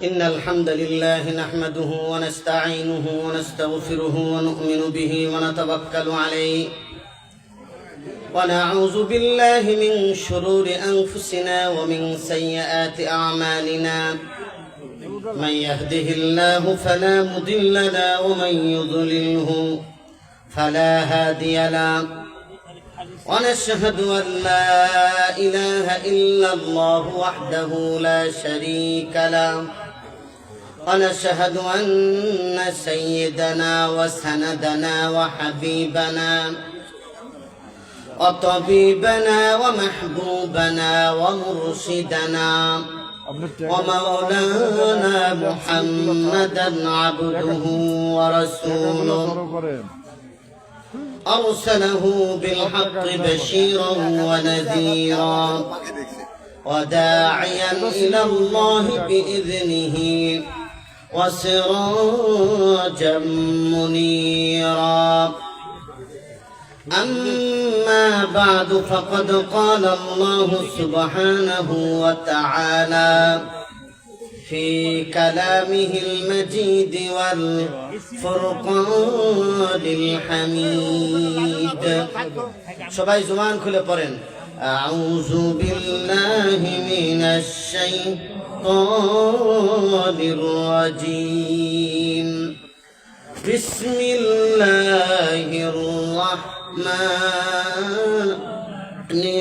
إن الحمد لله نحمده ونستعينه ونستغفره ونؤمن به ونتوكل عليه ونعوذ بالله من شرور أنفسنا ومن سيئات أعمالنا من يهده الله فلا مضل له ومن يضلله فلا هادي له ونشهد أن لا إله إلا الله وحده لا شريك له ونشهد أن سيدنا وسندنا وحبيبنا وطبيبنا ومحبوبنا ومرشدنا ومولانا محمدا عبده ورسوله أرسله بالحق بشيرا ونذيرا وداعيا إلى الله بإذنه وسراجا منيرا أما بعد فقد قال الله سبحانه وتعالى في كلامه المجيد والفرقان الحميد সবাই জবান খুলে পড়েন أعوذ بالله من الشيطان الرجيم بسم الله الرحمن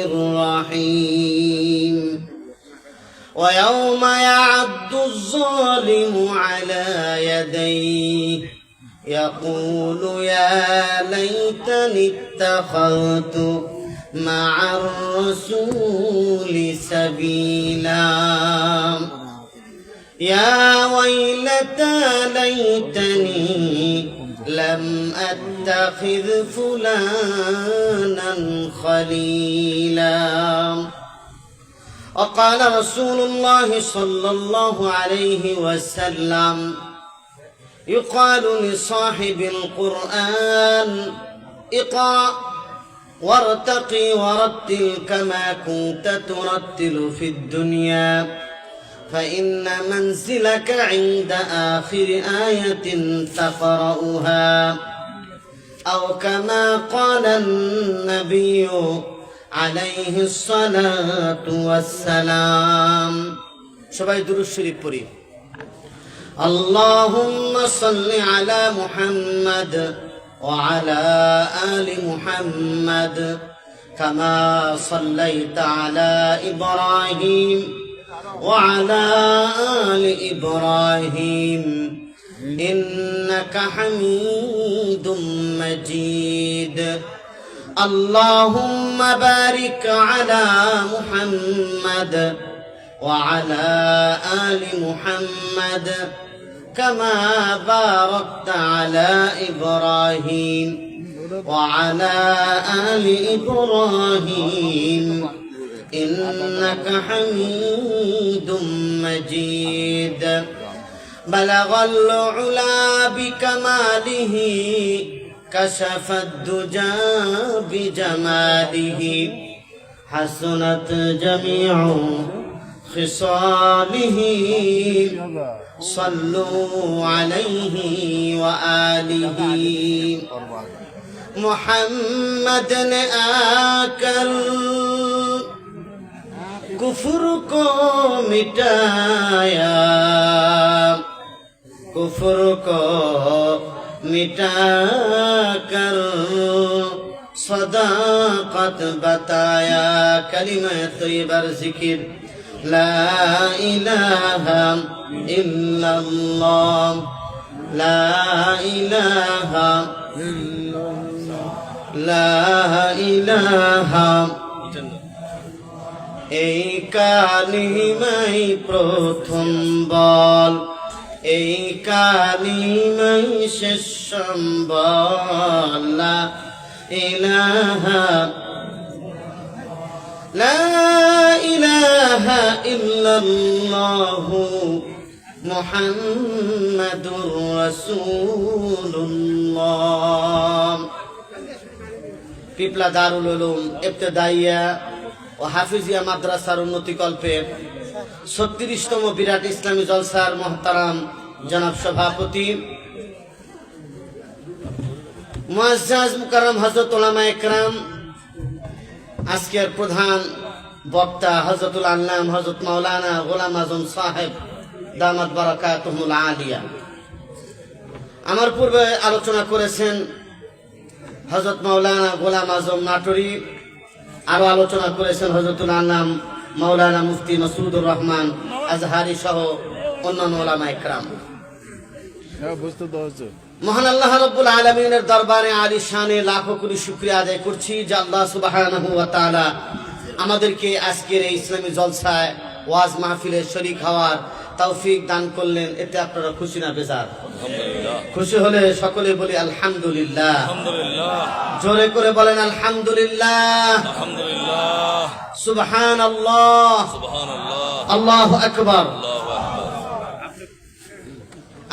الرحيم ويوم يعض الظالم على يديه يقول يا ليتني اتخذت مع الرسول سبيلا يا ويلتى ليتني لم أتخذ فلانا خليلا وقال رسول الله صلى الله عليه وسلم يقال لصاحب القرآن اقرأ وارتقي ورتل كما كنت ترتل في الدنيا فإن منزلك عند آخر آية تقرأها أو كما قال النبي عليه الصلاة والسلام সবাই দুরূদ শরীফ পড়ি اللهم صل على محمد وعلى آل محمد كما صليت على إبراهيم وعلى آل إبراهيم إنك حميد مجيد اللهم بارك على محمد وعلى آل محمد كما باركت على إبراهيم وعلى آل إبراهيم إنك حميد مجيد بلغ العلا بكماله كشف الدجى بجماله حسنت جميع خصاله صلوا عليه وآله محمد نے آکر کفر کو مٹایا کفر کو مٹا کر صداقت بتایا کلمہ طیبہ ذکر لا إله إلا الله لا إله لا إله এই কালিমাই প্রথম বল এই কালিমাই শেষ সম্বল লা ইলাহা لا إله إلا الله محمد رسول الله পিপলা দারুল উলুম ইবতেদাইয়া ও হাফিজিয়া মাদ্রাসার উন্নতি কল্পে 36তম বিরাট ইসলামী জলসার মোহতারাম জনাব সভাপতি মুআজ্জাজ মুকাররম হযরত উলামা ইকরাম, আজকের প্রধান বক্তা হযরতুল আল্লাম হযরত মাওলানা গোলাম আজম সাহেব দামাত বারাকাতুহুল আলিয়া। আমার পূর্বে আলোচনা করেছেন হযরত মাওলানা গোলাম আজম নাটোরি, আরো আলোচনা করেছেন হযরতুল আল্লাম মাওলানা মুফতি মাসুদুর রহমান আজহারি সহ অন্যান্য উলামা ইকরাম। মহান আল্লাহ রাব্বুল আলামিনের দরবারে আলিশানে লাখো কোটি শুকরিয়া আদায় করছি যে আল্লাহ সুবহানাহু ওয়া তাআলা আমাদেরকে আজকের এই ইসলামী জলসায় ওয়াজ মাহফিলে শরীক হওয়ার তৌফিক দান করলেন। এতে আপনারা খুশি না বেজার? খুশি হলে সকলে বলি আলহামদুলিল্লাহ। জোরে করে বলেন আলহামদুলিল্লাহ, সুবহানাল্লাহ, আল্লাহু আকবার।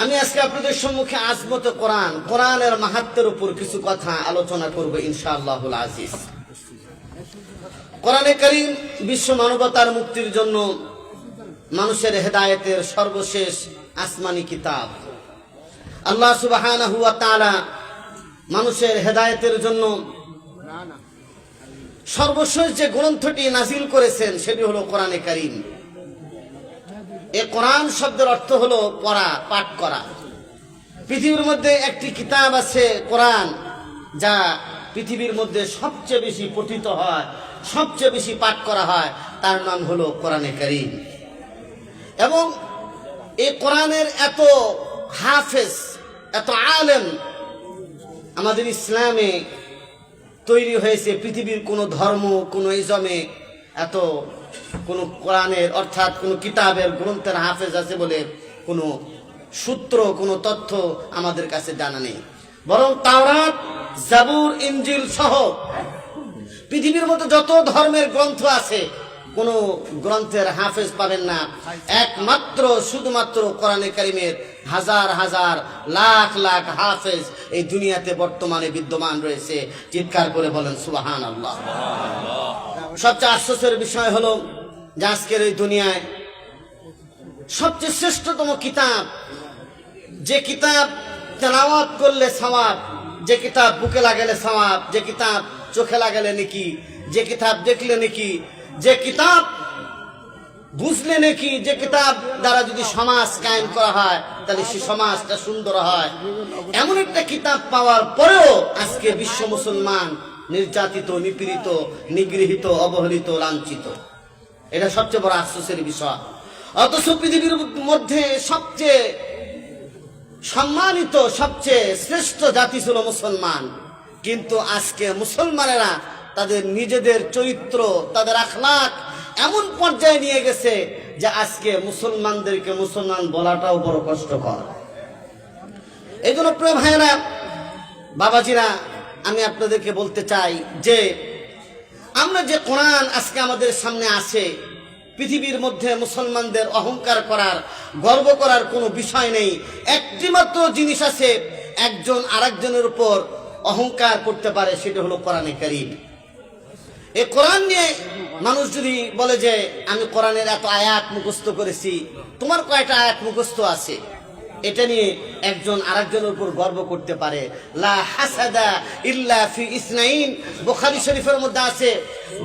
আমি আজকে আপনাদের সম্মুখে আজমতে কোরআনের মাহাত্ম্যের উপর কিছু কথা আলোচনা করব ইনশাআল্লাহুল আজিজ। কোরআনে কারীম বিশ্ব মানবতার মুক্তির জন্য মানুষের হেদায়েতের সর্বশেষ আসমানি কিতাব। আল্লাহ সুবহানাহু ওয়া তাআলা মানুষের হেদায়েতের জন্য সর্বশেষ যে গ্রন্থটি নাজিল করেছেন সেটি হলো কোরআনে কারীম। এই কোরআন শব্দের অর্থ হলো পড়া, পাঠ করা। পৃথিবীর মধ্যে একটি কিতাব আছে কোরআন, যা পৃথিবীর মধ্যে সবচেয়ে বেশি পঠিত হয়, সবচেয়ে বেশি পাঠ করা হয়, তার নাম হলো কোরআনে কারীম। এবং এই কোরআনের এত হাফেজ, এত আলেম আমাদের ইসলামে তৈরি হয়েছে। পৃথিবীর কোনো ধর্ম, কোনো ইজমে এত কোনো কোরআনের অর্থাৎ কোনো কিতাবের গ্রন্থের হাফেজ আছে বলে কোনো সূত্র, কোনো তথ্য আমাদের কাছে জানা নেই। বরং তাওরাত, জাবুর, ইনজিল সহ পৃথিবীর মতো যত ধর্মের গ্রন্থ আছে কোন গ্রন্থের হাফেজ পাবেন না, একমাত্র শুধুমাত্র কোরআনে কারীমের হাজার হাজার লাখ লাখ হাফেজ এই দুনিয়াতে বর্তমানে বিদ্যমান রয়েছে। চিৎকার করে বলেন সুবহানাল্লাহ। সবচেয়ে আশ্চর্যের বিষয় হলো যে আজকের এই দুনিয়ায় সবচেয়ে শ্রেষ্ঠতম কিতাব, যে কিতাব তেলাওয়াত করলে সওয়াব, যে কিতাব বুকে লাগালে সওয়াব, যে কিতাব চোখে লাগালে নেকি, যে কিতাব দেখলে নেকি, যে কিতাব বুঝলে নাকি, যে কিতাব দ্বারা যদি সমাজ কায়েম করা হয় তাহলে সে সমাজটা সুন্দর হয়, এমন একটা কিতাব পাওয়ার পরেও আজকে বিশ্ব মুসলমান নির্যাতিত, নিপীড়িত, নিগৃহীত, অবহেলিত, লাঞ্ছিত। এটা সবচেয়ে বড় আফসোসের বিষয়। অথচ পৃথিবীর মধ্যে সবচেয়ে সম্মানিত, সবচেয়ে শ্রেষ্ঠ জাতি ছিল মুসলমান। কিন্তু আজকে মুসলমানেরা তাদের নিজেদের চরিত্র, তাদের আখলাক এমন পর্যায়ে নিয়ে গেছে যে আজকে মুসলমানদেরকে মুসলমান বলাটাও বড় কষ্টকর। এই জন্য প্রিয় ভাইয়েরা, বাবাজিরা, আমি আপনাদেরকে বলতে চাই যে আমরা যে কোরআন আজকে আমাদের সামনে আছে, পৃথিবীর মধ্যে মুসলমানদের অহংকার করার, গর্ব করার কোনো বিষয় নেই। একটি মাত্র জিনিস আছে, একজন আরেকজনের উপর অহংকার করতে পারে, সেটা হলো কোরআনে কারীম। এই কোরআন নিয়ে মানুষ যদি বলে যে আমি কোরআনের এত আয়াত মুখস্থ করেছি, তোমার কয়টা আয়াত মুখস্থ আছে, এটা নিয়ে একজন আরেকজনের উপর গর্ব করতে পারে। লা হাসাদা ইল্লা ফি ইসনাইন, বুখারী শরীফের মধ্যে আছে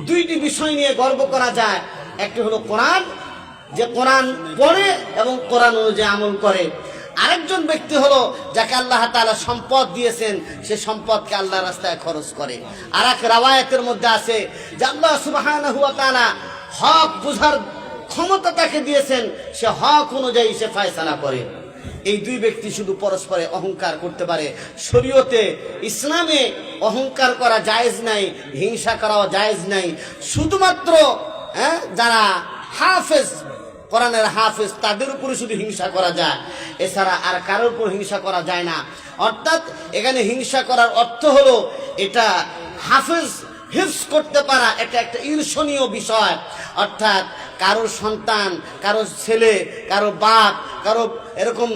দুইটি বিষয় নিয়ে গর্ব করা যায়। একটি হলো কোরআন, যে কোরআন পড়ে এবং কোরআন অনুযায়ী আমল করে। আরেকজন ব্যক্তি হলো যাকে আল্লাহ তাআলা সম্পদ দিয়েছেন, সে সম্পদকে আল্লাহর রাস্তায় খরচ করে। আর এক রাওয়ায়াতের মধ্যে আছে যে আল্লাহ সুবহানাহু ওয়া তাআলা হক বুঝার ক্ষমতা তাকে দিয়েছেন, সে হক অনুযায়ী সে ফয়সালা করে। এই দুই ব্যক্তি শুধু পরস্পরে অহংকার করতে পারে। শরীয়তে, ইসলামে অহংকার করা জায়েজ নাই, হিংসা করাও জায়েজ নাই। শুধুমাত্র যারা হাফেজ, কোরআনের হাফেজ, তাদের উপরে শুধু হিংসা করা যায়, এছাড়া আর কারোর উপর হিংসা করা যায় না। অর্থাৎ এখানে হিংসা করার অর্থ হলো এটা হাফেজ হিফজ করতে পারা, এটা একটা ঈর্ষণীয় বিষয়। অর্থাৎ কারোর সন্তান, কারো ছেলে, কারো বাপ, কারো এরকম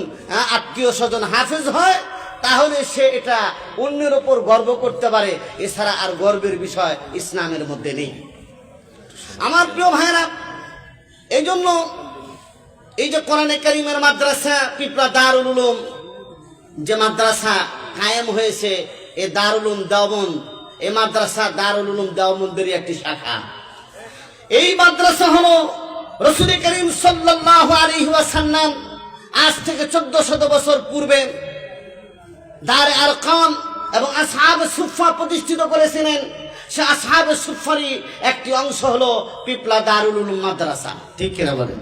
আত্মীয় স্বজন হাফেজ হয়, তাহলে সে এটা অন্যের উপর গর্ব করতে পারে। এছাড়া আর গর্বের বিষয় ইসলামের মধ্যে নেই। আমার প্রিয় ভাইরা, এই জন্য এই যে কোরআনে কারিমের মাদ্রাসা পিপলা দারুল উলুম যে মাদ্রাসা কায়েম হয়েছে, এ দারুল উলুম দেওবন্দ, এই মাদ্রাসা দারুল উলুম দেওবন্দেরই একটি শাখা। এই মাদ্রাসা হলো রাসূল করিম সাল্লাল্লাহু আলাইহি ওয়াসাল্লাম আজ থেকে 1400 বছর পূর্বে দারে আরকাম এবং আসহাবে সুফফা প্রতিষ্ঠিত করেছিলেন। সে আসহাবে সুফফারই একটি অংশ হলো পিপলা দারুল উলুম মাদ্রাসা। ঠিক কিনা বলেন?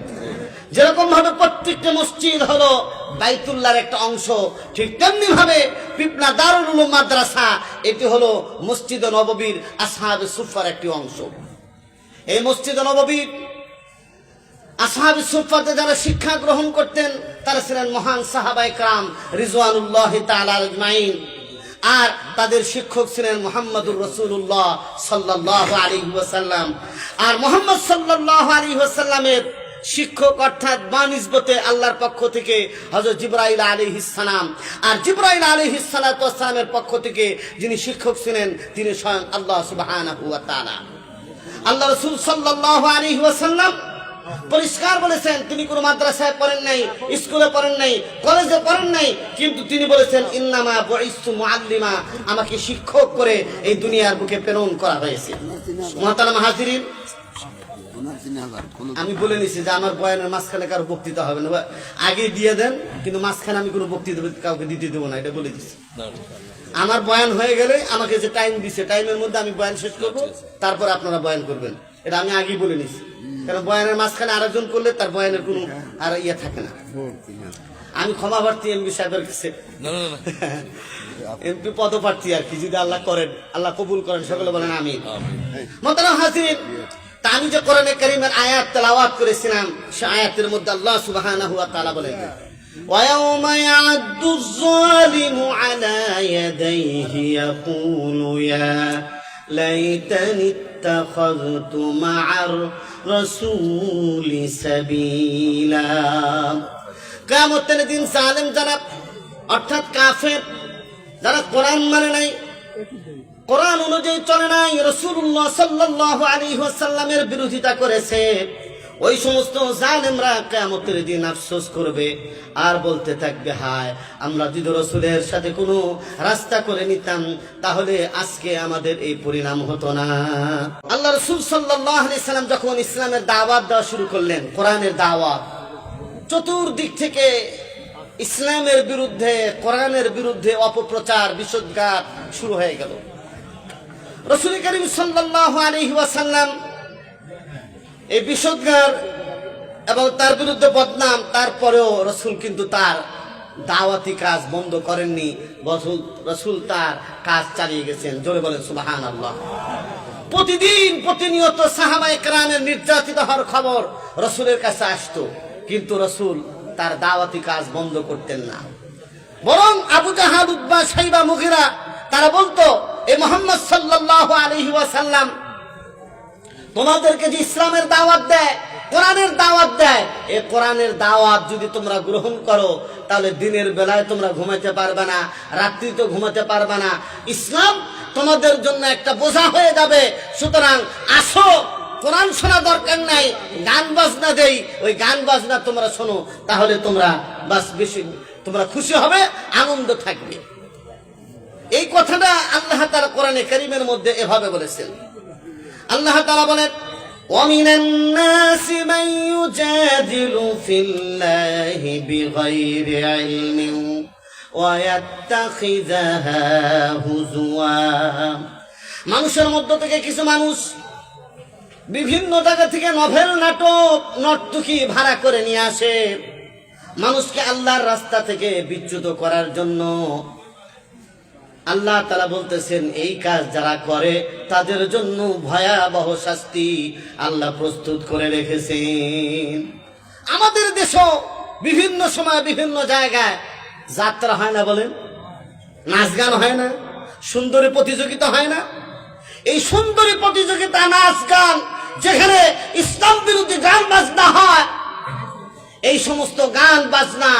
যেরকম ভাবে প্রত্যেকটা মসজিদ হলো বাইতুল্লাহর একটা অংশ, ঠিক তেমনি ভাবে পিপলা দারুল উলুম মাদ্রাসা এটি হলো মসজিদ নববীর আসহাবে সুফফার একটি অংশ। এই মসজিদ নববীর আসহাবে সুফফাতে যারা শিক্ষা গ্রহণ করতেন তারা ছিলেন মহান সাহাবায়ে কেরাম রিজওয়ানুল্লাহি তাআলা আজমাইন, আর তাদের শিক্ষক ছিলেন মুহাম্মদুর রাসূলুল্লাহ সাল্লাল্লাহু আলাইহি ওয়াসাল্লাম। আর মুহাম্মদ সাল্লাল্লাহু আলাইহি ওয়াসাল্লামের শিক্ষক অর্থাৎ বানিসবতে আল্লাহর পক্ষ থেকে হযরত জিবরাইল আলাইহিস সালাম, আর জিবরাইল আলাইহিস সালাতু ওয়াস সালামের পক্ষ থেকে যিনি শিক্ষক ছিলেন তিনি স্বয়ং আল্লাহ সুবহানাহু ওয়া তাআলা। আল্লাহ রাসূল সাল্লাল্লাহু আলাইহি ওয়াসাল্লাম পরিষ্কার বলেছেন তিনি কোনো মাদ্রাসায় পড়েন নাই, স্কুলে পড়েন নাই, কলেজে পড়েন নাই, কিন্তু তিনি বলেছেন ইন্নামা বুইসতু মুআল্লিমা, আমাকে শিক্ষক করে এই দুনিয়ার বুকে প্রেরণ করা হয়েছে। মুহতারাম হাজিরিন, আমি বলে নিছি যে আমার বয়ানের মাঝখানে কারো বক্তৃতা হবে না, আগে দিয়ে দেন, কিন্তু মাঝখানে আমি কোনো বক্তৃতা কাউকে দিতে দেবো না, এটা বলে দিচ্ছি। আমার বয়ান হয়ে গেলে আমাকে যে টাইম দিছে টাইমের মধ্যে আমি বয়ান শেষ করবো, তারপর আপনারা বয়ান করবেন, এটা আমি আগেই বলে নিছি। কারণ বয়ানের মাঝখানে আরেকজন করলে তার বয়ানের কোনো আর ইয়ে থাকে না। আমি ক্ষমা প্রার্থী এমপি সাহেবের কাছে, এমপি পদপ্রার্থী আর কি, যদি আল্লাহ করেন, আল্লাহ কবুল করেন, সকলে বলেন আমিন। মুহতারাম হাজির, তা আমি যে কোরআনে কারীমের আয়াত তেলাওয়াত করেছিলাম, সে আয়াতের মধ্যে আল্লাহ সুবহানাহু ওয়া তাআলা বলেন وَيَوْمَ يَعَضُّ الظَّالِمُ عَلَى يَدَيْهِ يَقُولُ يَا لَيْتَنِي اتَّخَذْتُ مَعَ الرَّسُولِ سَبِيلًا। কিয়ামতের দিন জালেম যারা অর্থাৎ কাফের, যারা কোরআন মানে নাই, কোরআন অনুযায়ী চলে নাই, রাসূলুল্লাহ সাল্লাল্লাহু আলাইহি ওয়াসাল্লামের বিরোধিতা করেছে, ওই সমস্ত জালেমরা কিয়ামতের দিন আফসোস করবে আর বলতে থাকবে, হায় আমরা যদি রাসূলের সাথে কোনো রাস্তা করে নিতাম তাহলে আজকে আমাদের এই পরিণাম হতো না। আল্লাহ রাসূল সাল্লাল্লাহু আলাইহি সাল্লাম যখন ইসলামের দাওয়াত দেওয়া শুরু করলেন, কোরআনের দাওয়াত, চতুর্দিক থেকে ইসলামের বিরুদ্ধে, কোরআনের বিরুদ্ধে অপপ্রচার, বিষোদ্গার শুরু হয়ে গেল। রাসূল করিম সাল্লাল্লাহু আলাইহি ওয়াসাল্লাম এই বিষোদ্গার এবং তার বিরুদ্ধে বদনাম, তারপরেও রাসূল কিন্তু তার দাওয়াতি কাজ বন্ধ করেননি, রাসূল তার কাজ চালিয়ে গেছেন। জোরে বলেন সুবহানাল্লাহ। প্রতিদিন প্রতিনিয়ত সাহাবায়ে কেরামের নির্যাতিত হওয়ার খবর রাসূলের কাছে আসতো, কিন্তু রাসূল তার দাওয়াতি কাজ বন্ধ করতেন না। বরং আবু জাহাল, উতবা, শাইবা, মুগীরা তারা বলতো, এই মুহাম্মদ সাল্লাল্লাহু আলাইহি ওয়াসাল্লাম তোমাদেরকে যে ইসলামের দাওয়াত দেয়, কোরআনের দাওয়াত দেয়, এই কোরআনের দাওয়াত যদি তোমরা গ্রহণ করো তাহলে দিনের বেলায় তোমরা ঘুমাতে পারবে না, রাত্রি তো ঘুমাতে পারবে না, ইসলাম তোমাদের জন্য একটা বোঝা হয়ে যাবে। সুতরাং আসো, কোরআন শোনা দরকার নাই, গান বাজনা দেই, ওই গান বাজনা তোমরা শোনো, তাহলে তোমরা বাস বেশি তোমরা খুশি হবে, আনন্দ থাকবে। এই কথাটা আল্লাহ তাআলা কোরআনে কারীমের মধ্যে এভাবে বলেছেন। আল্লাহ তাআলা বলেন, وَمِنَ النَّاسِ مَن يُجَادِلُ فِي اللَّهِ بِغَيْرِ عِلْمٍ وَيَتَّخِذَهَا هُزُوًا। মানুষের মধ্য থেকে কিছু মানুষ বিভিন্ন জায়গা থেকে নভেল, নাটক, নর্তকী ভাড়া করে নিয়ে আসে মানুষকে আল্লাহর রাস্তা থেকে বিচ্যুত করার জন্য। আল্লাহ তাআলা বলতেছেন, এই কাজ যারা করে তাদের জন্য ভয়াবহ শাস্তি আল্লাহ প্রস্তুত করে রেখেছেন। আমাদের দেশও বিভিন্ন সময় বিভিন্ন জায়গায় যাত্রা হয় না, বলেন, নাচ গান হয় না, সুন্দরী প্রতিযোগিতা হয় না। এই সুন্দরী প্রতিযোগিতা, নাচ গান, যেখানে ইসলাম বিরোধী গান বাজনা হয়, এই সমস্ত গান বাজনা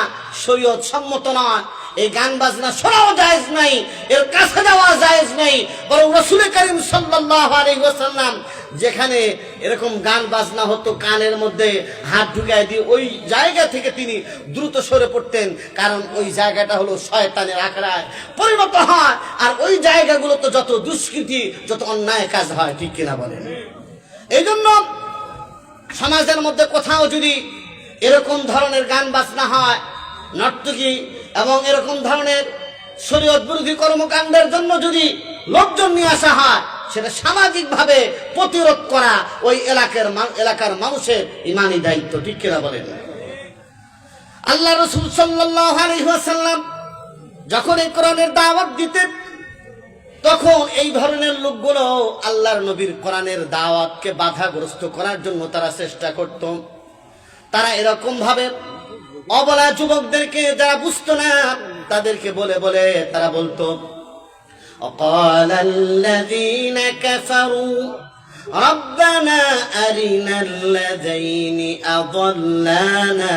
শরীয়ত সম্মত নয়। এই গান বাজনা শোনাও জায়েজ নাই, এর কাছে যাওয়া জায়েজ নাই, বরং রাসূল করিম সাল্লাল্লাহু আলাইহি ওয়াসাল্লাম যেখানে এরকম গান বাজনা হতো কানের মধ্যে হাত ঢুকায় দিয়ে ওই জায়গা থেকে তিনি দ্রুত সরে পড়তেন, কারণ ওই জায়গাটা হলো শয়তানের আখড়ায় পরিণত হয়। আর ওই জায়গাগুলো তো যত দুষ্কৃতি, যত অন্যায় কাজ হয়, ঠিক কিনা বলেন? এই জন্য সমাজের মধ্যে কোথাও যদি এরকম ধরনের গান বাজনা হয়, নর্তকী এবং এরকম ধরনের শরীয়ত বিরোধী কর্মকাণ্ডের জন্য যদি লোকজন নিয়ে আসা হয়, সেটা সামাজিকভাবে প্রতিরোধ করা ওই এলাকার মানুষের ইমানি দায়িত্ব, ঠিক কিনা বলেন? আল্লাহ রাসূল সাল্লাল্লাহু আলাইহি ওয়াসাল্লাম যখন এই কোরআনের দাওয়াত দিতেন, তখন এই ধরনের লোকগুলো আল্লাহর নবীর কোরআনের দাওয়াতকে বাধাগ্রস্ত করার জন্য তারা চেষ্টা করত। তারা এরকম ভাবে অবলা যুবকদেরকে, যারা বুঝতো না, তাদেরকে বলে বলে তারা বলতো, وقال الذين كفروا ربنا أرنا الذين أضلانا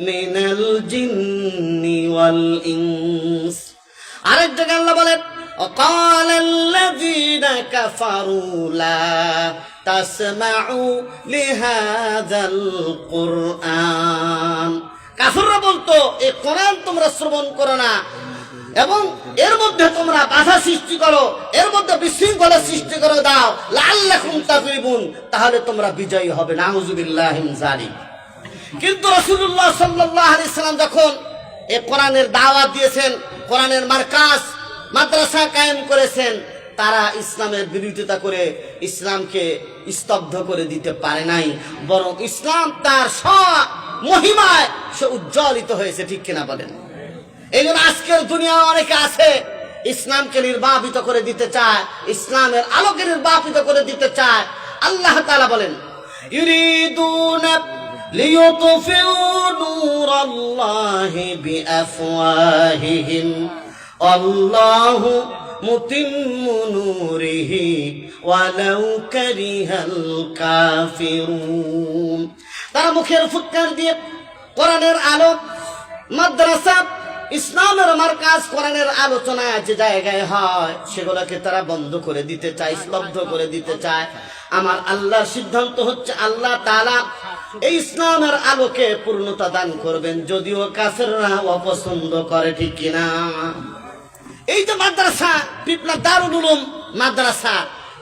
من الجن والإنس। আরেক জায়গায় আল্লাহ বলেন, وقال الذين كفروا لا تسمعوا لهذا القرآن। কাফিররা বলতো, এই কোরআন তোমরা শ্রবণ করো না এবং এর মধ্যে তোমরা বাধা সৃষ্টি করো, এর মধ্যে বিশৃঙ্খলা সৃষ্টি করে দাও, লাআল্লাকুম তাগলিবুন, তাহলে তোমরা বিজয়ী হবে। নাউযুবিল্লাহি মিন যালিক। কিন্তু রাসূলুল্লাহ সাল্লাল্লাহু আলাইহি সাল্লাম যখন এই কোরআনের দাওয়াত দিয়েছেন, কোরআনের মার্কাজ মাদ্রাসা কায়েম করেছেন, তারা ইসলামের বিরোধিতা করে ইসলামকে স্তব্ধ করে দিতে পারে নাই, বরং ইসলাম তার মহিমায় সে উজ্জ্বলিত হয়েছে, ঠিক কিনা বলেন? এই জন্য আজকের দুনিয়া অনেকে আছে ইসলামকে নির্বাপিত করে দিতে চায়, ইসলামের আলোকে নির্বাপিত করে দিতে চায়। আল্লাহ তাআলা বলেন, ইউরিদুনা লিইউতফিউ নূরাল্লাহি বিআফওয়াহিহিম আল্লাহু মুতিম্মু নূরিহি ওয়ালাউ কারিহাল কাফিরুন। তারা মুখের ফুৎকার দিয়ে কোরআনের আলো, মাদ্রাসা, ইসলামের মার্কাজ, কোরআনের আলোচনা যে জায়গায় হয়, সেগুলোকে তারা বন্ধ করে দিতে চায়, স্তব্ধ করে দিতে চায়। আমার আল্লাহর সিদ্ধান্ত হচ্ছে, আল্লাহ তাআলা এই ইসলামের আলোকে পূর্ণতা দান করবেন, যদিও কাফেররা অপছন্দ করে, ঠিক কিনা? এই যে মাদ্রাসা, পিপলা দারুল উলুম মাদ্রাসা,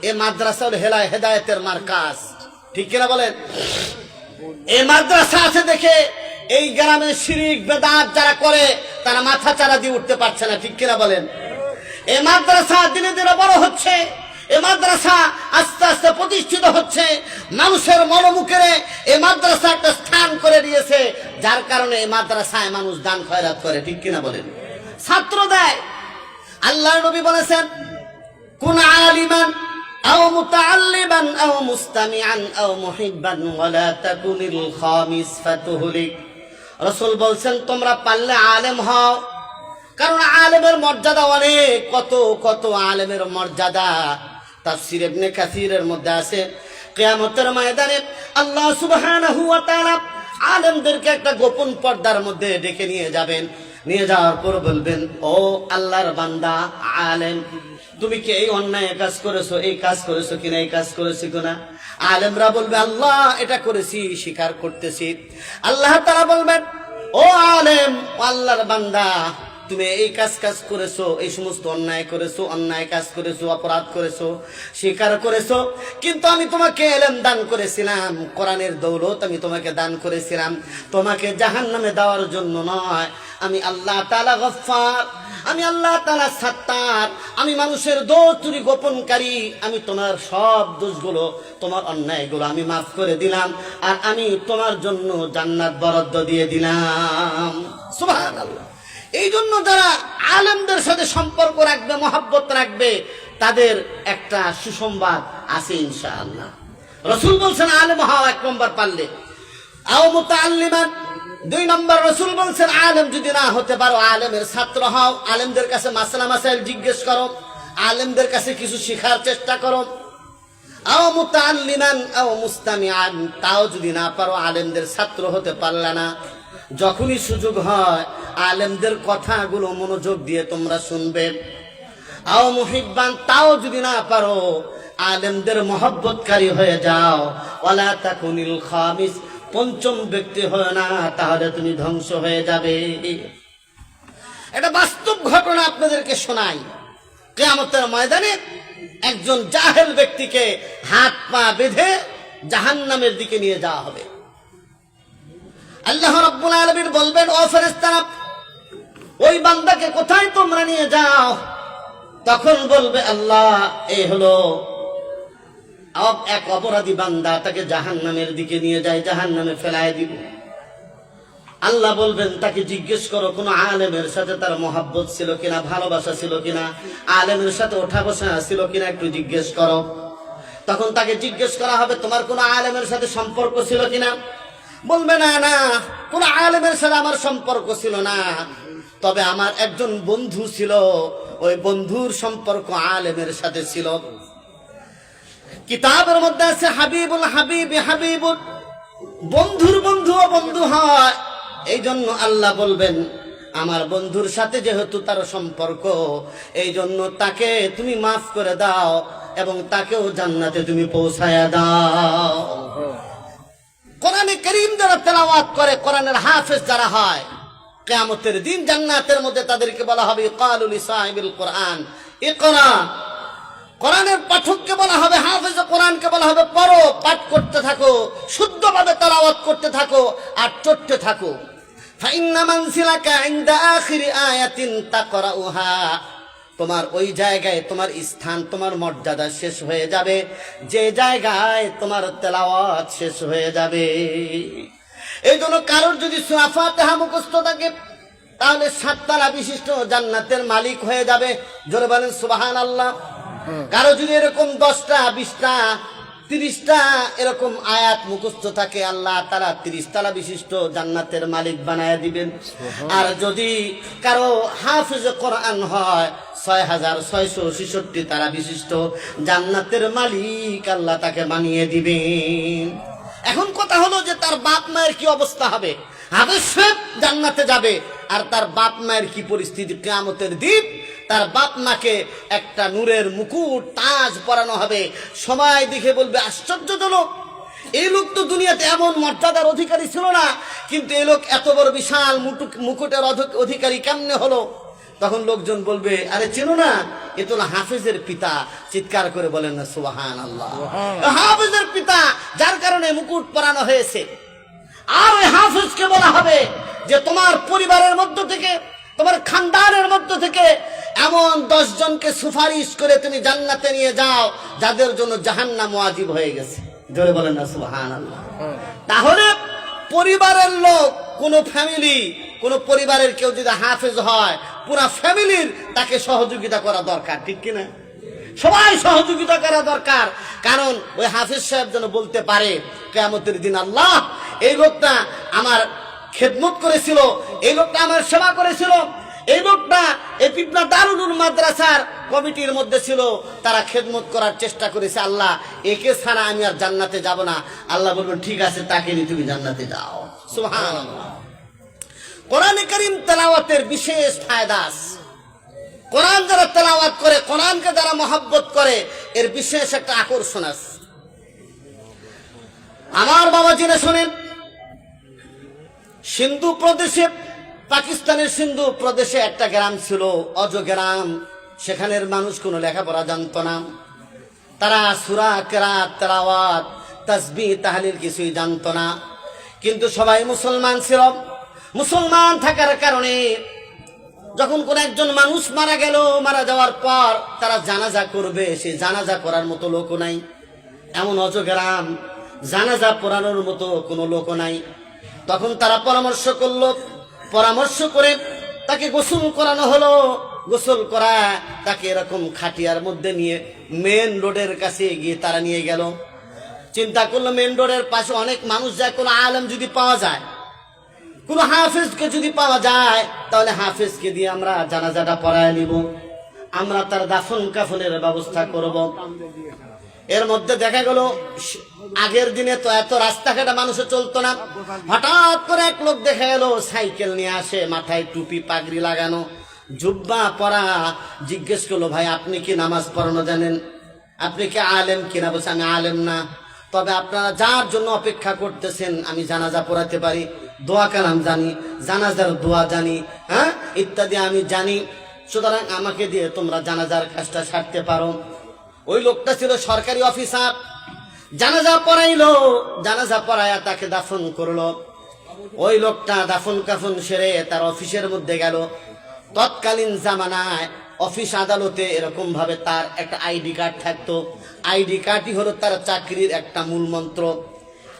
এই মাদ্রাসা হলো হেদায়েতের মার্কাজ, ঠিক কিনা বলেন? এই মাদ্রাসা আছে দেখে এই গ্রামের শিরিক বেদাত যারা করে, তারা মাথা চারা দিয়ে উঠতে পারছে না, ঠিক কিনা বলেন? এই মাদ্রাসা দিনে দিনে বড় হচ্ছে, এই মাদ্রাসা আস্তে আস্তে প্রতিষ্ঠিত হচ্ছে, মানুষের মনোমুখে এই মাদ্রাসা একটা স্থান করে দিয়েছে, যার কারণে এই মাদ্রাসায় মানুষ দান খয়রাত করে, ঠিক কিনা বলেন? ছাত্র দেয়। আল্লাহর নবী বলেছেন, কুন আলিমান আও মুতাআল্লিমান আও মুস্তামিআন আও মুহিব্বান ওয়ালা তাকুনিল খামিস ফাতুহলিক। রাসূল বলছেন, তোমরা পারলে আলেম হও, কারণ আলেমের মর্যাদা অনেক, কত কত আলেমের মর্যাদা। তাফসীর ইবনে কাসীরের মধ্যে আছে, কিয়ামতের ময়দানে আল্লাহ সুবহানাহু ওয়া তাআলা আলেমদেরকে একটা গোপন পর্দার মধ্যে ডেকে নিয়ে যাবেন। নিয়ে যাওয়ার পর বলবেন, ও আল্লাহর বান্দা আলেম, তুমি কি এই অন্যায় কাজ করেছো, এই কাজ করেছো কিনা, এই কাজ করেছো কিনা? আলেমরা বলবে, আল্লাহ এটা করেছি, স্বীকার করতেছি। আল্লাহ তাআলা বলবেন, ও আলেম, ও আল্লাহর বান্দা, তুমি এই কাজ করেছো, এই সমস্ত অন্যায় করেছো, অন্যায় কাজ করেছো, অপরাধ করেছো, স্বীকার করেছো, কিন্তু আমি তোমাকে ইলম দান করেছিলাম, কোরআনের দৌলত আমি তোমাকে দান করেছিলাম, তোমাকে জাহান্নামে দেওয়ার জন্য নয়। আমি আল্লাহ তাআলা গফফার, আমি আল্লাহ তাআলা সাত্তার, আমি মানুষের দোষ ত্রুটি গোপনকারী, আমি তোমার সব দোষগুলো, তোমার অন্যায়গুলো আমি মাফ করে দিলাম, আর আমি তোমার জন্য জান্নাত বরাদ্দ দিয়ে দিলাম। সুবহানাল্লাহ। এই জন্য যারা আলেমদের সাথে সম্পর্ক রাখবে, মহব্বত রাখবে, তাদের একটা সুসংবাদ আছে ইনশাআল্লাহ। রাসূল বলছেন, আলেম হও 1 নম্বর পারলে, আও মুতাআল্লিমান 2 নম্বর। রাসূল বলছেন, আলেম যদি না হতে পারো, আলেমের ছাত্র হও, আলেমদের কাছে মাসলা মাসাইল জিজ্ঞেস করো, আলেমদের কাছে কিছু শেখার চেষ্টা করো। আও মুতাআল্লিমান আও মুস্তামিআন, তাও যদি না পারো, আলেমদের ছাত্র হতে পারলা না, যখনই সুযোগ হয় আলেমদের কথাগুলো মনোযোগ দিয়ে তোমরা শুনবে। আও মুহিব্বান, তাও যদি না পারো, আলেমদের মহব্বতকারী হয়ে যাও, ওয়ালা তাকুনিল খামিস, পঞ্চম ব্যক্তি হয় না, তাহলে তুমি ধ্বংস হয়ে যাবে। এটা বাস্তব ঘটনা আপনাদেরকে শোনাই। কিয়ামতের ময়দানে একজন জাহেল ব্যক্তিকে হাত পা বেঁধে জাহান্নামের দিকে নিয়ে যাওয়া হবে। আল্লাহ রাব্বুল আলামিন বলবেন, ও ফেরেশতারা, ওই বান্দাকে কোথায় তোমরা নিয়ে যাও? তখন বলবে আল্লাহ, এই হলো এক অপরাধী বান্দা, তাকে জাহান্নামের দিকে নিয়ে যায়, জাহান্নামে ফেলায় দিব। আল্লাহ বলবেন, তাকে জিজ্ঞেস করো কোন আলেমের সাথে তার মহাব্বত ছিল কিনা, ভালোবাসা ছিল কিনা, আলেমের সাথে ওঠা বসা ছিল কিনা, একটু জিজ্ঞেস করো। তখন তাকে জিজ্ঞেস করা হবে, তোমার কোন আলেমের সাথে সম্পর্ক ছিল কিনা? বলবে, না না, কোন আলেমের সাথে আমার সম্পর্ক ছিল না, তবে আমার একজন বন্ধু ছিল, ওই বন্ধুর সম্পর্ক আলেমের সাথে ছিল। কিতাবের মধ্যে আছে হাবিবুল হাবিব হাবিবুল, বন্ধুর বন্ধুও বন্ধু হয়। এই জন্য আল্লাহ বলবেন, আমার বন্ধুর সাথে যেহেতু তার সম্পর্ক, এই জন্য তাকে তুমি মাফ করে দাও এবং তাকেও জান্নাতে তুমি পৌঁছায়া দাও। কোরআনে কারীম যারা তেলাওয়াত করে, কোরআনের হাফেজ যারা হয়, কিয়ামতের দিন জান্নাতের মধ্যে তাদেরকে বলা হবে ইকালু লিসাহিবিল কোরআন ইকরা। কোরআনের পাঠককে বলা হবে, হাফেজ কোরআনকে বলা হবে, পড়ো, পাঠ করতে থাকো, শুদ্ধভাবে তেলাওয়াত করতে থাকো আর চড়তে থাকো। ফাইন্না মানসিলাকা ইনদা আখিরি আয়াতিন তাকরাউহা, তোমার ওই জায়গায় তোমার স্থান, তোমার মর্যাদা শেষ হয়ে যাবে যে জায়গায় তোমার তেলাওয়াত শেষ হয়ে যাবে। এই জন্য কারোর যদি সূরা ফাতিহা মুখস্থ থাকে, তাহলে 7 তলা বিশিষ্ট জান্নাতের মালিক হয়ে যাবে। জোরে বলেন সুবহানাল্লাহ। কারো যদি এরকম 10টা 20টা 30টা এরকম আয়াত মুখস্থ থাকে, আল্লাহ তাআলা 30 তলা বিশিষ্ট জান্নাতের মালিক বানায় দিবেন। আর যদি কারো হাফেজ কোরআন হয়, 6666 তলা বিশিষ্ট জান্নাতের মালিক আল্লাহ তাকে বানিয়ে দিবেন। এখন কথা হলো যে তার বাপ মায়ের কি অবস্থা হবে? হাফেজ সাহেব জান্নাতে যাবে, আর তার বাপ মায়ের কি পরিস্থিতি? কিয়ামতের দিন তার বাপ মাকে একটা নূরের মুকুট, তাজ পরানো হবে। সবাই দেখে বলবে, আশ্চর্যজনক, এই লোক তো দুনিয়াতে এমন মর্যাদার অধিকারী ছিল না, কিন্তু এই লোক এত বড় বিশাল মুকুটের অধিকারী কেমনে হলো? তখন লোকজন বলবে, আরে চেনো না, এ তো হাফেজের পিতা। চিৎকার করে বলেন না সুবহানাল্লাহ। হাফেজের পিতা, যার কারণে মুকুট পরানো হয়েছে। আর ওই হাফেজকে বলা হবে যে তোমার পরিবারের মধ্য থেকে, তোমার খানদানের মধ্য থেকে এমন 10 জনকে সুপারিশ করে তুমি জান্নাতে নিয়ে যাও যাদের জন্য জাহান্নাম ওয়াজিব হয়ে গেছে। জোরে বলেন না সুবহানাল্লাহ। তাহলে পরিবারের লোক, কোন ফ্যামিলি, কোন পরিবারের কেউ যদি হাফেজ হয়, পুরা ফ্যামিলির তাকে সহযোগিতা করা দরকার, ঠিক কিনা? সবাই সহযোগিতা করা দরকার। কারণ ওই হাফেজ সাহেব যেন বলতে পারে কিয়ামতের দিন, আল্লাহ, এই লোকটা আমার খেদমত করেছিল, এই লোকটা আমার সেবা করেছিল, এই লোকটা এই পিপলা দারুল মাদ্রাসার কমিটির মধ্যে ছিল, তারা খেদমত করার চেষ্টা করেছে, আল্লাহ একে ছাড়া আমি আর জান্নাতে যাব না। আল্লাহ বলবেন, ঠিক আছে, তাকে নিয়ে তুমি জান্নাতে যাও। সুবহানাল্লাহ। কোরআনে কারীম তেলাওয়াতের বিশেষ ফায়দা আছে। কোরআন যারা তেলাওয়াত করে, কোরআনকে যারা মহব্বত করে, এর বিশেষ একটা আকর্ষণ আছে। আমার বাবা জেনে শোনেন, সিন্ধু প্রদেশে, পাকিস্তানের সিন্ধু প্রদেশে একটা গ্রাম ছিল, অজ গ্রাম। সেখানের মানুষ কোনো লেখাপড়া জানতো না, তারা সূরা, কেরাত, তেলাওয়াত, তাসবিহ, তাহলিল কিছুই জানতো না। কিন্তু সবাই মুসলমান ছিল। মুসলমান থাকার কারণে যখন কোন একজন মানুষ মারা গেল, মারা যাওয়ার পর তারা জানাজা করবে, সেই জানাজা করার মতো লোকও নাই। এমন অজ গ্রাম, জানাজা পড়ানোর মতো কোনো লোকও নাই। তখন তারা পরামর্শ করলো, পরামর্শ করে তাকে গোসল করানো হলো। গোসল করা তাকে এরকম খাটিয়ার মধ্যে নিয়ে মেন রোডের কাছে গিয়ে তারা নিয়ে গেল। চিন্তা করলো, মেন রোডের পাশে অনেক মানুষ যায়, কোনো আলেম যদি পাওয়া যায়, কোনো হাফেজকে যদি পাওয়া যায়, তাহলে হাফেজকে দিয়ে আমরা জানাজাটা পড়ায় নিব, আমরা তার দাফন কাফনের ব্যবস্থা করব। এর মধ্যে দেখা গেল, আগের দিনে তো এত রাস্তাঘাটে মানুষে চলতো না। হঠাৎ করে এক লোক দেখা গেল, সাইকেল নিয়ে আসে, মাথায় টুপি পাগড়ি লাগানো, জুব্বা পরা। জিজ্ঞেস করলো, ভাই আপনি কি নামাজ পড়ানো জানেন? আপনি কি আলেম কিনা? বলছে আমি আলেম না, তবে আপনারা যার জন্য অপেক্ষা করতেছেন আমি জানাজা পড়াতে পারি, দোয়া কালাম জানি, জানাজার দোয়া জানি, হ্যাঁ ইত্যাদি আমি জানি, সুতরাং আমাকে দিয়ে তোমরা জানাজার কাজটা সারতে পারো। ওই লোকটা ছিল সরকারি অফিসার। জানাজা পড়াইলো, জানাজা পড়ায়া তাকে দাফন করলো। ওই লোকটা দাফন কাফন সেরে তার অফিসের মধ্যে গেল। তৎকালীন জামানায় অফিস আদালতে এরকম ভাবে তার একটা আইডি কার্ড থাকতো। আইডি কার্ডই হলো তার চাকরির একটা মূল মন্ত্র।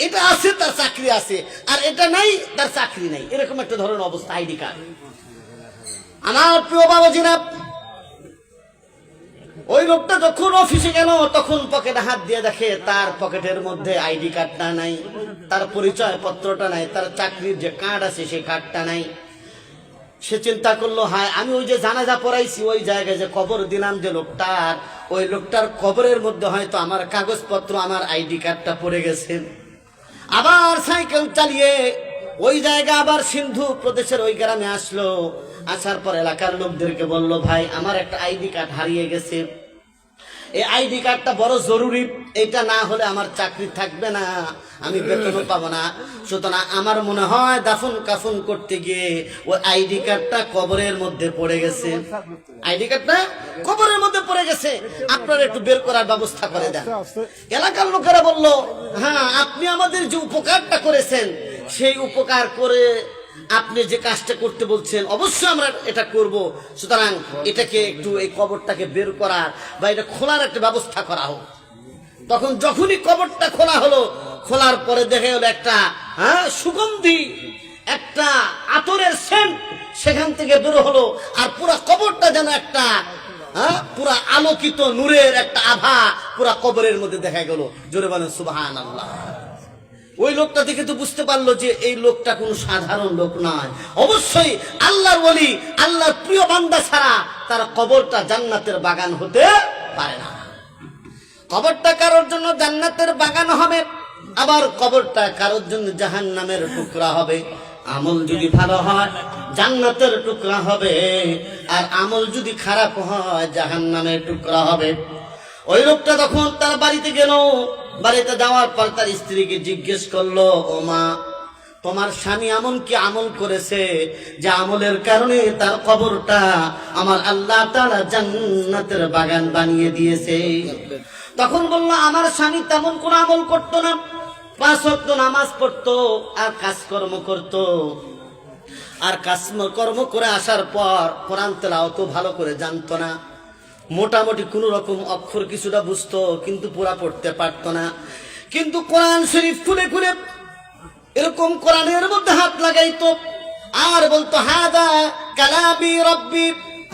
এটা আছে তার চাকরি আছে, আর এটা নাই তার চাকরি নাই, এরকম একটা ধরনের অবস্থা আইডি কার্ড। আমার প্রিয় বাবাজিরা, ওই লোকটা যখন অফিসে গেল তখন পকেটে হাত দিয়ে দেখে তার পকেটের মধ্যে আইডি কার্ডটা নাই, তার পরিচয় পত্রটা নাই, তার চাকরির যে কার্ড আছে সেই কার্ডটা নাই। সে চিন্তা করলো, হায় আমি ওই যে জানাজা পড়াইছি ওই জায়গায় যে কবর দিলাম যে লোকটার, ওই লোকটার কবরের মধ্যে হয়তো আমার কাগজপত্র, আমার আইডি কার্ডটা পড়ে গেছে। আবার সাইকেল চালিয়ে ওই জায়গা আবার সিন্ধু প্রদেশের ওই গ্রামে আসলো। আসার পর এলাকার লোকদেরকে বলল, ভাই আমার একটা আইডি কার্ড হারিয়ে গেছে, এই আইডি কার্ডটা বড় জরুরি, এটা না হলে আমার চাকরি থাকবে না, আমি বেতনও পাবো না। সুতরাং আমার মনে হয় দাফন কাফন করতে গিয়ে ওই আইডি কার্ডটা কবরের মধ্যে পড়ে গেছে, আইডি কার্ডটা কবরের মধ্যে পড়ে গেছে, আপনারা একটু বের করার ব্যবস্থা করে দেন। এলাকার লোকেরা বলল, হ্যাঁ আপনি আমাদের যে উপকারটা করেছেন সেই উপকার করে আপনি যে কাজটা করতে বলছেন অবশ্যই আমরা এটা করব, সুতরাং এটাকে একটু এই কবরটাকে বের করার বা এটা খোলার একটা ব্যবস্থা করা হোক। তখন যখনই কবরটা খোলা হলো, খোলার পরে দেখে হলো একটা সুগন্ধি, একটা আতরের সেন্ট সেখান থেকে বের হলো, আর পুরা কবরটা যেন একটা পুরা আলোকিত নূরের একটা আভা পুরা কবরের মধ্যে দেখা গেল। জোরে বলেন সুবহানাল্লাহ। ওই লোকটা দেখে তো বুঝতে পারলো যে এই লোকটা কোনো সাধারণ লোক নয়, অবশ্যই আল্লাহর ওলি, আল্লাহর প্রিয় বান্দা ছাড়া তার কবরটা জান্নাতের বাগান হতে পারে না। কবরটা কারোর জন্য জান্নাতের বাগান হবে, আবার কবরটা কারোর জন্য জাহান্নামের টুকরা হবে। আমল যদি ভালো হয় জান্নাতের টুকরা হবে, আর আমল যদি খারাপ হয় জাহান্নামের টুকরা হবে। ওই লোকটা তখন তার বাড়িতে গেল, বাড়িতে যাওয়ার পর তার স্ত্রীকে জিজ্ঞেস করলো, ও মা তোমার স্বামী এমন কি আমল করেছে যে আমলের কারণে তার কবরটা আমার আল্লাহ তাআলা জান্নাতের বাগান বানিয়ে দিয়েছে? তখন বললো, আমার স্বামী তেমন কোন আমল করতো না, 5 ওয়াক্ত নামাজ পড়তো আর কাজকর্ম করতো, আর কাজকর্ম করে আসার পর কোরআন তেলাওয়াত ভালো করে জানতো না, মোটামুটি কোন রকম অক্ষর কিছুটা বুঝতো কিন্তু পুরা পড়তে পারতো না। কিন্তু কোরআন শরীফ খুলে খুলে এরকম কোরআনের মধ্যে হাত লাগাইতো আর বলতো, হাদা কালামি রব্বি,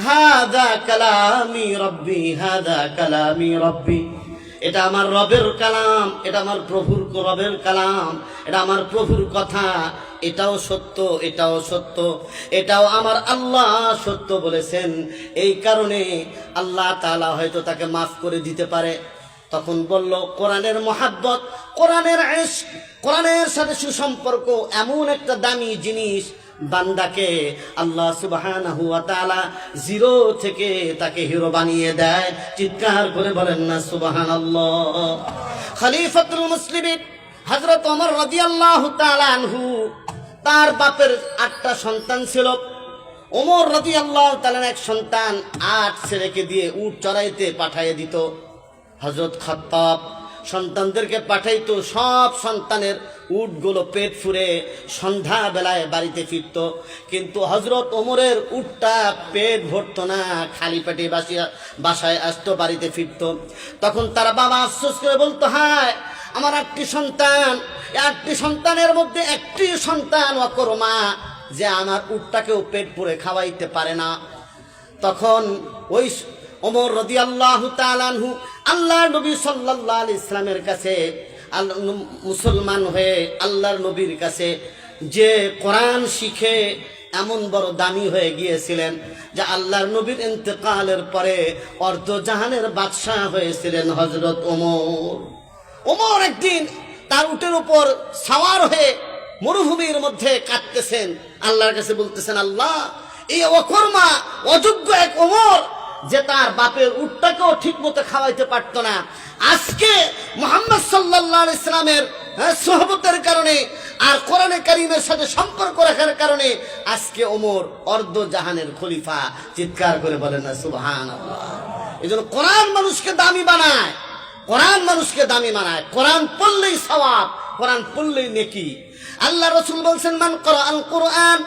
হাদা কালামি রব্বি, হাদা কালামি রব্বি, এটা আমার রবের কালাম, এটা আমার প্রভুর রবের কালাম, এটা আমার প্রভুর কথা, এটাও সত্য, এটাও সত্য, এটাও আমার আল্লাহ সত্য বলেছেন, এই কারণে আল্লাহ তাআলা হয়তো তাকে মাফ করে দিতে পারে। তখন বলল, কোরআনের মহাব্বত, কোরআনের ইশক, কোরআনের সাথে সুসম্পর্ক এমন একটা দামি জিনিস, বান্দাকে আল্লাহ সুবহানাহু ওয়া তাআলা জিরো থেকে তাকে হিরো বানিয়ে দেয়। চিৎকার করে বলেন না সুবহানাল্লাহ। খলিফাতুল মুসলিমিন হযরত ওমর রাদিয়াল্লাহু তাআলা আনহু, তার বাপের 8টা সন্তান ছিল। ওমর রাদিয়াল্লাহু তাআলার এক সন্তান 8 ছেলেকে দিয়ে উট চড়াইতে পাঠিয়ে দিত। হযরত খাত্তাব সন্তানদেরকে পাঠাইতো, সব সন্তানের উটগুলো পেট ফুরে সন্ধ্যা বেলায় বাড়িতে ফিরত, কিন্তু হযরত ওমরের উটটা পেট ভরতো না, খালি পেটে বাসায় আসতো, বাড়িতে ফিরত। তখন তার বাবা আফসোস করে বলতো, হায় আমার 8টি সন্তান, 8টি সন্তানের মধ্যে একটি সন্তান অকর্মা, যে আমার উটটাকেও পেট পুরে খাওয়াইতে পারে না। তখন ওই ওমর রাদিয়াল্লাহু তাআলা আনহু আল্লাহর নবী সাল্লাল্লাহু আলাইহি ইসলামের কাছে, মুসলমান হয়ে আল্লাহর নবীর কাছে যে কোরআন শিখে এমন বড় দামি হয়ে গিয়েছিলেন যে আল্লাহর নবীর ইন্তেকালের পরে অর্ধ জাহানের বাদশাহ হয়েছিলেন হযরত ওমর। ওমর একদিন তার উটের উপর সাওয়ার হয়ে মরুভূমির মধ্যে কাটতেছেন, আল্লাহর কাছে বলতেছেন, আল্লাহ এই অকর্মা অযোগ্য এক ওমর যে তার বাপের উটটাকেও ঠিক মতো খাওয়াইতে পারতো না। আজকে মুহাম্মদ সাল্লাল্লাহু আলাইহি সাল্লামের সোহবতের কারণে আর কোরআনে কারীমের সাথে সম্পর্ক রাখার কারণে আজকে ওমর অর্ধ জাহানের খলিফা। চিৎকার করে বলেন না সুবহানাল্লাহ। এজন্য কোরআন মানুষকে দামি বানায়, কোরআন মানুষকে দামি বানায়। কোরআন পড়লেই সওয়াব, কোরআন পড়লেই নেকি। আল্লাহ রাসূল বলেন, মান ক্বারাআল কুরআন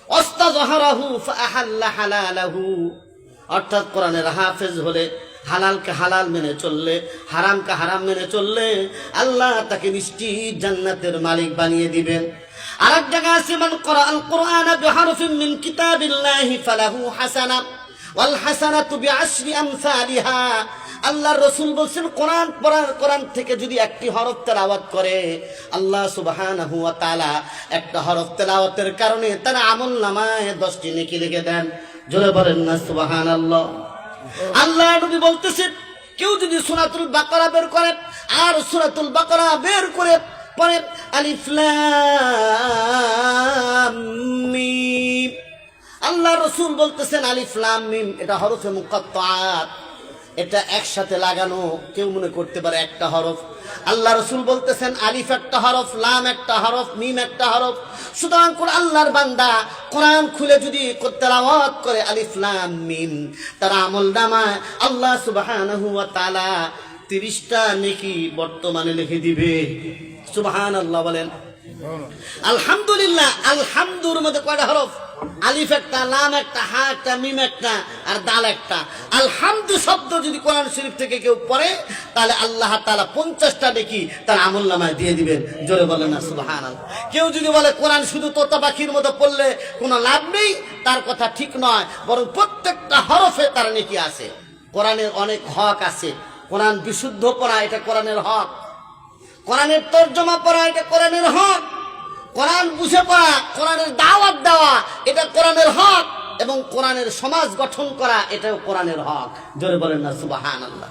ওয়াস্তাযহারাহু ফাআহাল্লা হালালাহু, অর্থাৎ কোরআনের হাফেজ হলে, হালালকে হালাল মেনে চললে, হারামকে হারাম মেনে চললে আল্লাহ তাকে নিশ্চিত জান্নাতের মালিক বানিয়ে দিবেন। আরেক জায়গায় আছে, মান ক্বারাআল কুরআনা বিহারফিন মিন কিতাবিল্লাহি ফালাহু হাসানা ওয়াল হাসানাতু বিআশরি আমসালিহা। আল্লাহর রাসূল বলেন, কোরআন থেকে যদি একটি হরফ তেলাওয়াত করে আল্লাহ সুবহানাহু ওয়া তাআলা একটা হরফ তেলাওয়াতের কারণে তার আমলনামায় 10টি নেকি লিখে দেন। জোরে বলেন না সুবহানাল্লাহ। আল্লাহ নবী বলতেছেন, কেউ যদি সূরাতুল বাকারা বের করে আর সূরাতুল বাকারা বের করে পড়ে আলিফ লাম মিম, আল্লাহ রাসূল বলতেছেন আলিফ লাম মিম এটা হরফে মুকাত্তাআত, এটা একসাথে লাগানো, কেউ মনে করতে পারে একটা হরফ। আল্লাহ রাসূল বলতেছেন আলিফ একটা হরফ, লাম একটা হরফ, মিম একটা হরফ। সুতরাং আল্লাহর বান্দা কোরআন খুলে যদি তেলাওয়াত করে আলিফ লাম মিম, তার আমলনামায় আল্লাহ সুবহানাহু ওয়া তাআলা 30টা নেকি বর্তমানে লিখে দিবে। সুবহানাল্লাহ বলেন। আলহামদুলিল্লাহ, আলহামদুর মধ্যে কয়টা হরফ? আলিফ একটা, লাম একটা, হা একটা, মিম একটা আর দাল একটা। আলহামদু শব্দ যদি কোরআন শরীফ থেকে কেউ পড়ে তাহলে আল্লাহ তাআলা 50টা নেকি তার আমলনামায় দিয়ে দিবেন। জোরে বলেন না সুবহানাল্লাহ। কেউ যদি বলে কোরআন শুধু তোতা পাখির মতো পড়লে কোনো লাভ নেই, তার কথা ঠিক নয়, বরং প্রত্যেকটা হরফে তার নেকি আছে। কোরআনের অনেক হক আছে। কোরআন বিশুদ্ধ পড়া এটা কোরআনের হক, কোরআনের তর্জমা পড়া এটা কোরআনের হক, কোরআন বুঝে পড়া, কোরআনের দাওয়াত দেওয়া এটা কোরআনের হক, এবং কোরআনের সমাজ গঠন করা এটাও কোরআনের হক। জোরে বলেন না সুবহানাল্লাহ।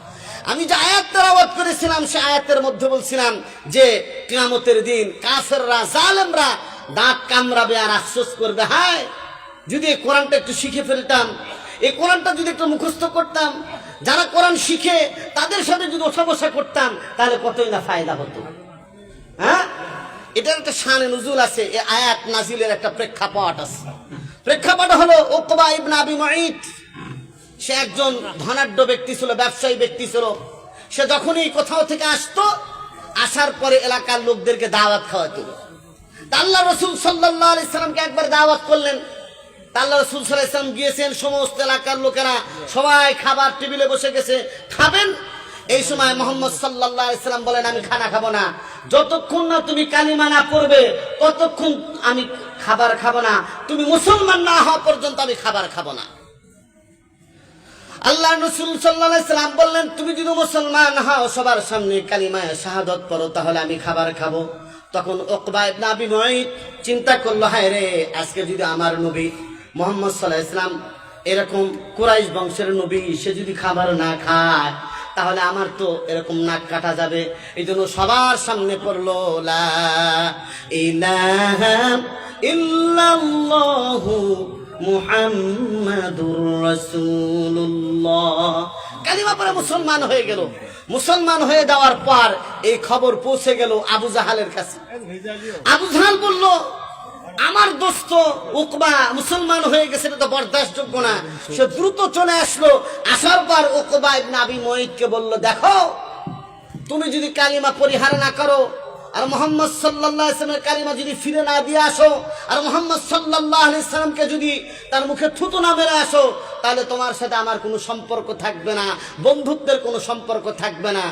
আমি যে আয়াত তেলাওয়াত করেছিলাম সে আয়াতের মধ্যে বলছিলাম যে কিয়ামতের দিন কাফেররা, জালেমরা দাঁত কামড়াবে আর আফসোস করবে, হায় যদি এই কোরআনটা একটু শিখে ফেলতাম, এই কোরআনটা যদি একটু মুখস্থ করতাম, যারা কোরআন শিখে তাদের সাথে যদি ওঠা বসা করতাম তাহলে কতই না ফায়দা হতো। হ্যাঁ, এটার একটা শানে নুজুল আছে, এই আয়াত নাজিলের একটা প্রেক্ষাপট আছে। প্রেক্ষাপট হলো উকবা ইবনে আবি মুঈত, সে একজন ধনাঢ্য ব্যক্তি ছিল, ব্যবসায়ী ব্যক্তি ছিল। সে যখনই কোথাও থেকে আসতো, আসার পরে এলাকার লোকদেরকে দাওয়াত খাওয়াতো। আল্লাহ রাসূল সাল্লাল্লাহু আলাইহি সাল্লামকে একবার দাওয়াত করলেন। আল্লাহ রাসূল সাল্লাল্লাহু আলাইহি সাল্লাম গিয়েছেন, সমস্ত এলাকার লোকেরা সবাই খাবার টেবিলে বসে গেছে, খাবেন। এই সময় মুহাম্মদ সাল্লাল্লাহু আলাইহি সাল্লাম বলেন, আমি খানা খাবো না, যতক্ষণ না তুমি কালিমা না পড়বে ততক্ষণ আমি খাবার খাবো না, তুমি মুসলমান না হওয়া পর্যন্ত আমি খাবার খাবো না। আল্লাহ রাসূল সাল্লাল্লাহু আলাইহি সাল্লাম বললেন, তুমি যদি মুসলমান হও, সবার সামনে কালিমা শাহাদাত পড়ো, তাহলে আমি খাবার খাবো। তখন উকবা ইবনে আবি মুঈত চিন্তা করলো, হায় রে, আজকে যদি আমার নবী মুহাম্মদ সাল্লাল্লাহু আলাইহি সাল্লাম এরকম কুরাইশ বংশের নবী, সে যদি খাবার না খায় তাহলে আমার তো এরকম নাক কাটা যাবে। এই জন্য সবার সামনে পড়লো লা ইলাহা ইল্লাল্লাহু মুহাম্মাদুর রাসূলুল্লাহ, কালিমা পড়ে মুসলমান হয়ে গেল। মুসলমান হয়ে যাওয়ার পর এই খবর পৌঁছে গেল আবু জাহালের কাছে। আবু জাহাল বলল, আমার দোস্ত উকবা মুসলমান হয়ে গেছে, এটা তো বরদাস্তযোগ্য না। সে দ্রুত চলে আসলো। আসার পর উকবা ইবনে আবি মুঈতকে বলল, দেখো, তুমি যদি কালিমা পরিহার না করো আর মুহাম্মদ সাল্লাল্লাহু আলাইহি সাল্লামের কালিমা যদি ফিরে না দিয়ে আসো, আর মুহাম্মদ সাল্লাল্লাহু আলাইহি সাল্লামকে যদি তার মুখে থুতু না মেরে আসো, তাহলে তোমার সাথে আমার কোনো সম্পর্ক থাকবে না, বন্ধুত্বের কোনো সম্পর্ক থাকবে না।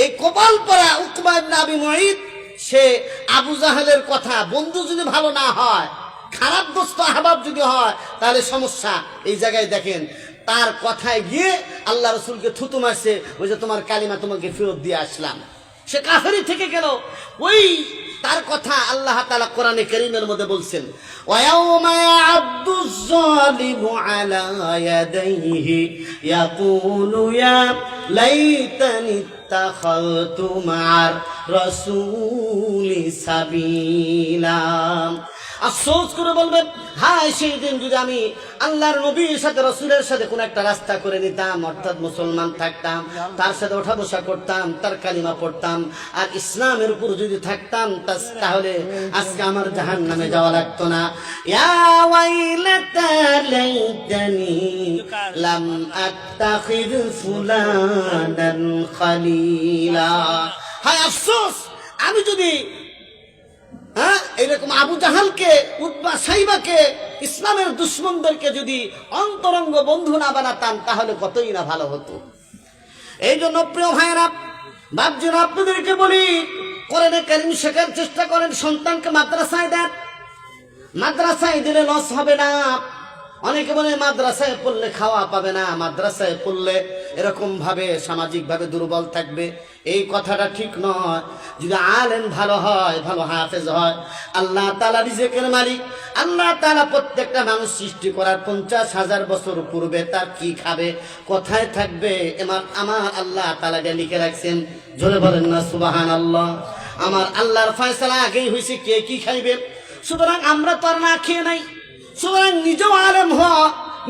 এই কপাল পরা উকবা ইবনে আবি মুঈত, সে আবু জাহেলের কথা, বন্ধু যদি ভালো না হয়, খারাপ দোস্ত আহবাব যদি হয়, তাহলে সমস্যা। এই জায়গায় দেখেন, তার কথায় গিয়ে আল্লাহ রাসূলকে থুতু মারছে, ওই যে তোমার কালিমা তোমাকে ফেরত দিয়ে আসলাম। সে কাফেরি থেকে গেল। ওই তার কথা আল্লাহ তাআলা কোরআনে কারীমের মধ্যে বলছেন, ওয়ায়াউমা ইয়া'আদ্দুয যালিমু আলা ইয়াদাইহি ইয়াকুলু ইয়া লাইতানি ইত্তাখাযতু মা'আর রাসূলি সাবিলা। আফসোস করে বলবেন, হায় সেই দিন যদি আমি আল্লাহর নবীর সাথে রাসূলের সাথে কোন একটা রাস্তা করে নিতাম, অর্থাৎ মুসলমান থাকতাম, তার সাথে ওঠা বসা করতাম, তার কালিমা পড়তাম, আর ইসলামের উপর যদি থাকতাম, তাহলে আজকে আমার জাহান্নামে যাওয়া লাগতো না। ইয়া ওয়াইলাতা লাইতানি লাম আত্তাখিদ ফুলানান খলিলা। হায় আফসোস, আমি যদি এরকম আবু জাহালকে, উতবা সাইবাকে, ইসলামের দুশ্মনদেরকে যদি অন্তরঙ্গ বন্ধু না বানাতাম, তাহলে কতই না ভালো হতো। এই জন্য প্রিয় ভাইয়েরা, বাপজিরা, আপনাদেরকে বলি, কোরআনে কারীম শেখার চেষ্টা করেন, সন্তানকে মাদ্রাসায় দেন। মাদ্রাসায় দিলে লস হবে না। অনেকে বলে মাদ্রাসায় পড়লে খাওয়া পাবে না, মাদ্রাসায় পড়লে এরকম ভাবে সামাজিক ভাবে দুর্বল থাকবে। এই কথাটা ঠিক নয়। যদি আলেম ভালো হয়, ভালো হাফেজ হয়, আল্লাহ তাআলা রিজিকের মালিক। আল্লাহ তাআলা প্রত্যেকটা মানুষ সৃষ্টি করার 50,000 বছর পূর্বে তার কি খাবে, কোথায় থাকবে, আমার আল্লাহ তাআলা লিখে রাখছেন। জোরে বলেন না সুবহানাল্লাহ। আমার আল্লাহর ফয়সালা আগেই হয়েছে কে কি খাইবে। সুতরাং আমরা তো আর না খেয়ে নাই। সুতরাং নিজেও আলেম হওয়া,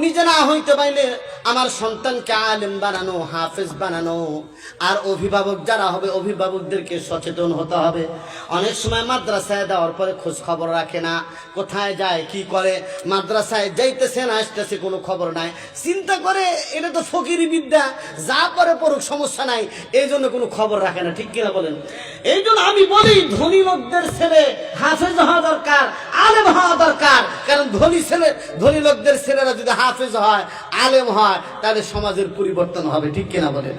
নিজে না হইতে পারলে আমার সন্তানকে আলেম বানানো, হাফেজ বানানো। আর অভিভাবক যারা হবে, অভিভাবকদেরকে সচেতন হতে হবে। অনেক সময় মাদ্রাসায় দেওয়ার পরে খোঁজ খবর রাখে না, কোথায় যায় কি করে, মাদ্রাসায় যাইতেছে না আসতেছে কোনো খবর নাই। চিন্তা করে এটা তো ফকিরি বিদ্যা, যা করে পড়ুক সমস্যা নাই, এই জন্য কোনো খবর রাখে না। ঠিক কিনা বলেন? এই জন্য আমি বলি, ধনী লোকদের ছেলে হাফেজ হওয়া দরকার, আলেম হওয়া দরকার। কারণ ধনী লোকদের ছেলেরা যদি হাফেজ হয়, আলেম হয়, তাহলে সমাজের পরিবর্তন হবে। ঠিক কিনা বলেন?